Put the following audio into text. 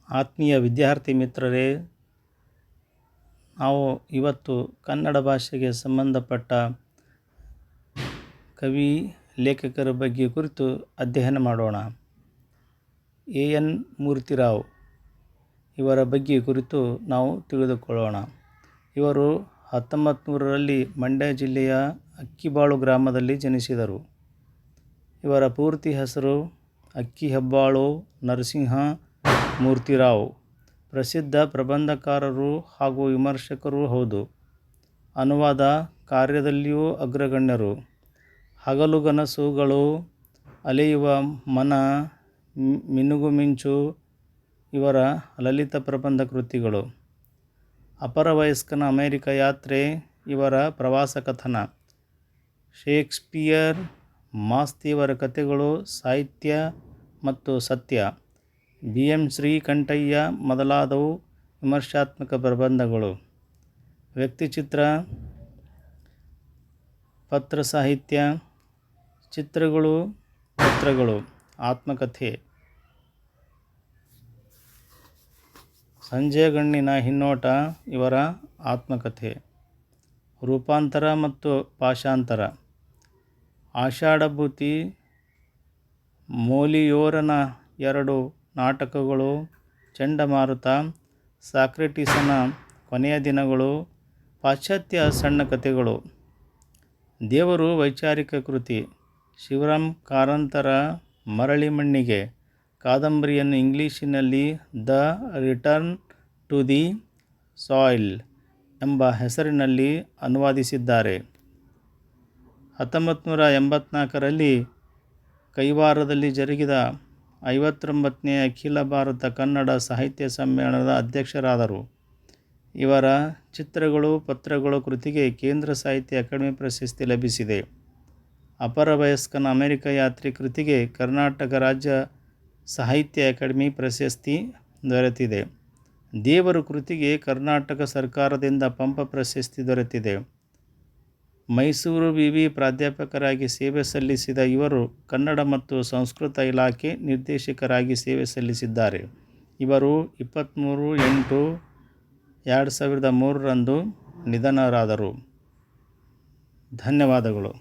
ಆತ್ಮೀಯ ವಿದ್ಯಾರ್ಥಿ ಮಿತ್ರರೇ, ನಾವು ಇವತ್ತು ಕನ್ನಡ ಭಾಷೆಗೆ ಸಂಬಂಧಪಟ್ಟ ಕವಿ ಲೇಖಕರ ಬಗ್ಗೆ ಕುರಿತು ಅಧ್ಯಯನ ಮಾಡೋಣ. ಎನ್ ಮೂರ್ತಿರಾವ್ ಇವರ ಬಗ್ಗೆ ಕುರಿತು ನಾವು ತಿಳಿದುಕೊಳ್ಳೋಣ. ಇವರು 1900ರಲ್ಲಿ ಮಂಡ್ಯ ಜಿಲ್ಲೆಯ ಅಕ್ಕಿಬಾಳು ಗ್ರಾಮದಲ್ಲಿ ಜನಿಸಿದರು. ಇವರ ಪೂರ್ತಿ ಹೆಸರು ಅಕ್ಕಿಹೆಬ್ಬಾಳು ನರಸಿಂಹ ಮೂರ್ತಿರಾವ್. ಪ್ರಸಿದ್ಧ ಪ್ರಬಂಧಕಾರರು ಹಾಗೂ ವಿಮರ್ಶಕರೂ ಹೌದು. ಅನುವಾದ ಕಾರ್ಯದಲ್ಲಿಯೂ ಅಗ್ರಗಣ್ಯರು. ಹಗಲುಗನಸುಗಳು, ಅಲೆಯುವ ಮನ, ಮಿನುಗುಮಿಂಚು ಇವರ ಲಲಿತ ಪ್ರಬಂಧ ಕೃತಿಗಳು. ಅಪರವಯಸ್ಕನ ಅಮೆರಿಕ ಯಾತ್ರೆ ಇವರ ಪ್ರವಾಸ ಕಥನ. ಶೇಕ್ಸ್ಪಿಯರ್, ಮಾಸ್ತಿ ಇವರ ಕಥೆಗಳು ಸಾಹಿತ್ಯ ಮತ್ತು ಸತ್ಯ. ಬಿ. ಎಂ. ಶ್ರೀಕಂಠಯ್ಯ ಮೊದಲಾದವು ವಿಮರ್ಶಾತ್ಮಕ ಪ್ರಬಂಧಗಳು. ವ್ಯಕ್ತಿಚಿತ್ರ, ಪತ್ರಸಾಹಿತ್ಯ, ಚಿತ್ರಗಳು, ಪತ್ರಗಳು, ಆತ್ಮಕಥೆ. ಸಂಜೆಗಣ್ಣಿನ ಹಿನ್ನೋಟ ಇವರ ಆತ್ಮಕಥೆ. ರೂಪಾಂತರ ಮತ್ತು ಪಾಶಾಂತರ. ಆಷಾಢಭೂತಿ, ಮೋಲಿಯೋರನ 2 ನಾಟಕಗಳು, ಚಂಡಮಾರುತ, ಸಾಕ್ರೆಟೀಸನ ಕೊನೆಯ ದಿನಗಳು, ಪಾಶ್ಚಾತ್ಯ ಸಣ್ಣ ಕಥೆಗಳು. ದೇವರು ವೈಚಾರಿಕ ಕೃತಿ. ಶಿವರಾಮ್ ಕಾರಂತರ ಮರಳಿ ಮಣ್ಣಿಗೆ ಕಾದಂಬರಿಯನ್ನು ಇಂಗ್ಲಿಷಿನಲ್ಲಿ the return to the soil ಎಂಬ ಹೆಸರಿನಲ್ಲಿ ಅನುವಾದಿಸಿದ್ದಾರೆ. 1984ರಲ್ಲಿ ಕೈವಾರದಲ್ಲಿ ಜರುಗಿದ 59ನೇ ಅಖಿಲ ಭಾರತ ಕನ್ನಡ ಸಾಹಿತ್ಯ ಸಮ್ಮೇಳನದ ಅಧ್ಯಕ್ಷರಾದರು. ಇವರ ಚಿತ್ರಗಳು, ಪತ್ರಗಳು ಕೃತಿಗೆ ಕೇಂದ್ರ ಸಾಹಿತ್ಯ ಅಕಾಡೆಮಿ ಪ್ರಶಸ್ತಿ ಲಭಿಸಿದೆ. ಅಪರವಯಸ್ಕನ ಅಮೆರಿಕ ಯಾತ್ರೆ ಕೃತಿಗೆ ಕರ್ನಾಟಕ ರಾಜ್ಯ ಸಾಹಿತ್ಯ ಅಕಾಡೆಮಿ ಪ್ರಶಸ್ತಿ ದೊರೆತಿದೆ. ದೇವರು ಕೃತಿಗೆ ಕರ್ನಾಟಕ ಸರ್ಕಾರದಿಂದ ಪಂಪ ಪ್ರಶಸ್ತಿ ದೊರೆತಿದೆ. ಮೈಸೂರು ವಿವಿ ಪ್ರಾಧ್ಯಾಪಕರಾಗಿ ಸೇವೆ ಸಲ್ಲಿಸಿದ ಇವರು ಕನ್ನಡ ಮತ್ತು ಸಂಸ್ಕೃತ ಇಲಾಖೆ ನಿರ್ದೇಶಕರಾಗಿ ಸೇವೆ ಸಲ್ಲಿಸಿದ್ದಾರೆ. ಇವರು 23/8/2003ರಂದು ನಿಧನರಾದರು. ಧನ್ಯವಾದಗಳು.